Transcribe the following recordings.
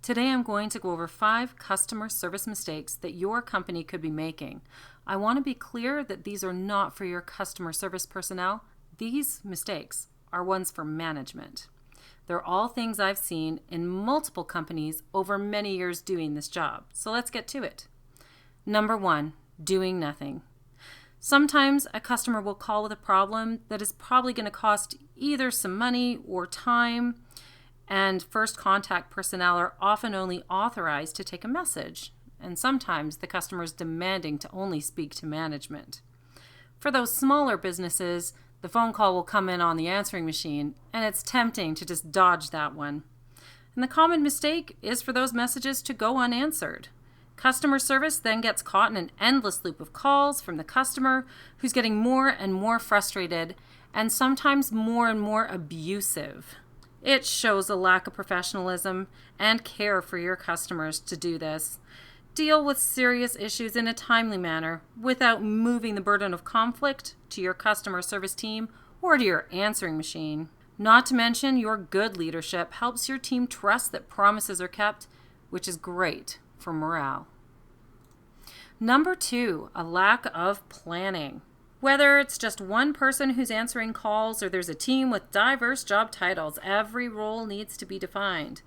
Today I'm going to go over 5 customer service mistakes that your company could be making. I want to be clear that these are not for your customer service personnel. These mistakes are ones for management. They're all things I've seen in multiple companies over many years doing this job. So let's get to it. Number 1, doing nothing. Sometimes a customer will call with a problem that is probably going to cost either some money or time, and first contact personnel are often only authorized to take a message, and sometimes the customer is demanding to only speak to management. For those smaller businesses, the phone call will come in on the answering machine, and it's tempting to just dodge that one. And the common mistake is for those messages to go unanswered. Customer service then gets caught in an endless loop of calls from the customer, who's getting more and more frustrated and sometimes more and more abusive. It shows a lack of professionalism and care for your customers to do this. Deal with serious issues in a timely manner without moving the burden of conflict to your customer service team or to your answering machine. Not to mention, your good leadership helps your team trust that promises are kept, which is great for morale. Number 2, a lack of planning. Whether it's just one person who's answering calls or there's a team with diverse job titles, every role needs to be defined.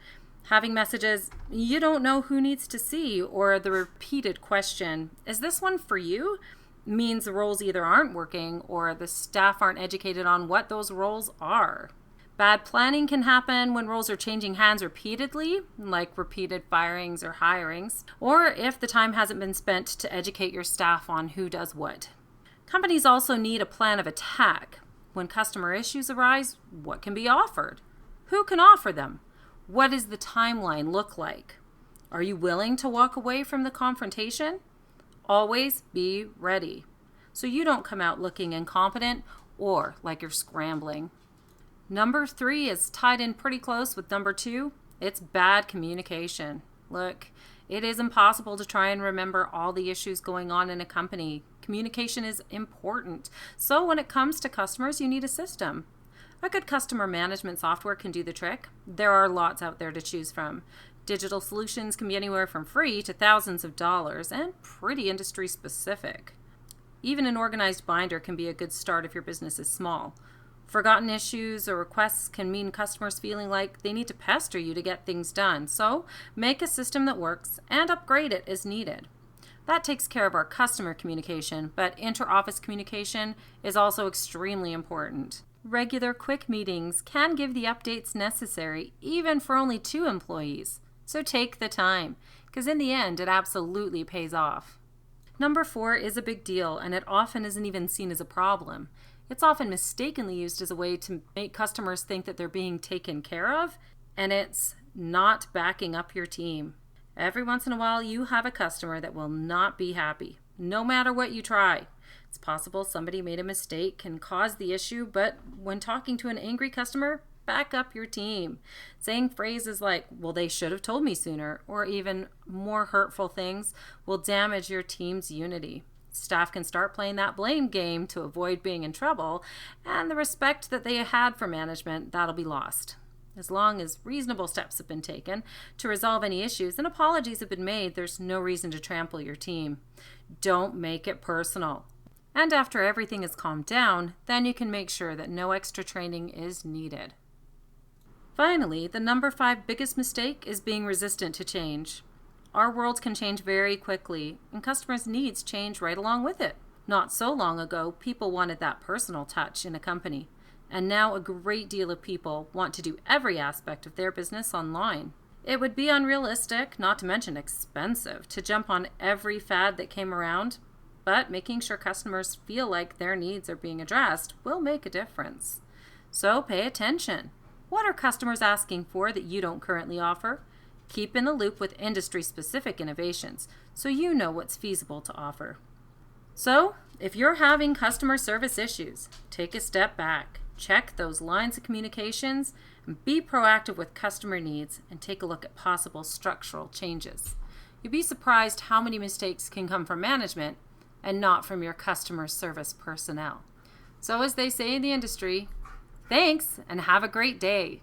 Having messages you don't know who needs to see, or the repeated question, is this one for you, means the roles either aren't working or the staff aren't educated on what those roles are. Bad planning can happen when roles are changing hands repeatedly, like repeated firings or hirings, or if the time hasn't been spent to educate your staff on who does what. Companies also need a plan of attack. When customer issues arise, what can be offered? Who can offer them? What does the timeline look like? Are you willing to walk away from the confrontation? Always be ready, so you don't come out looking incompetent or like you're scrambling. Number 3 is tied in pretty close with number 2. It's bad communication. Look, it is impossible to try and remember all the issues going on in a company. Communication is important. So when it comes to customers, you need a system. A good customer management software can do the trick. There are lots out there to choose from. Digital solutions can be anywhere from free to thousands of dollars and pretty industry specific. Even an organized binder can be a good start if your business is small. Forgotten issues or requests can mean customers feeling like they need to pester you to get things done. So make a system that works and upgrade it as needed. That takes care of our customer communication, but inter-office communication is also extremely important. Regular quick meetings can give the updates necessary, even for only 2 employees. So take the time, because in the end, it absolutely pays off. Number 4 is a big deal, and it often isn't even seen as a problem. It's often mistakenly used as a way to make customers think that they're being taken care of, and it's not backing up your team. Every once in a while, you have a customer that will not be happy, no matter what you try. It's possible somebody made a mistake and caused the issue, but when talking to an angry customer, back up your team. Saying phrases like, well, they should have told me sooner, or even more hurtful things will damage your team's unity. Staff can start playing that blame game to avoid being in trouble, and the respect that they had for management, that'll be lost. As long as reasonable steps have been taken to resolve any issues and apologies have been made, there's no reason to trample your team. Don't make it personal. And after everything is calmed down, then you can make sure that no extra training is needed. Finally, the number 5 biggest mistake is being resistant to change. Our world can change very quickly, and customers' needs change right along with it. Not so long ago, people wanted that personal touch in a company, and now a great deal of people want to do every aspect of their business online. It would be unrealistic, not to mention expensive, to jump on every fad that came around, but making sure customers feel like their needs are being addressed will make a difference. So pay attention. What are customers asking for that you don't currently offer? Keep in the loop with industry-specific innovations so you know what's feasible to offer. So, if you're having customer service issues, take a step back, check those lines of communications, and be proactive with customer needs and take a look at possible structural changes. You'd be surprised how many mistakes can come from management and not from your customer service personnel. So as they say in the industry, thanks and have a great day.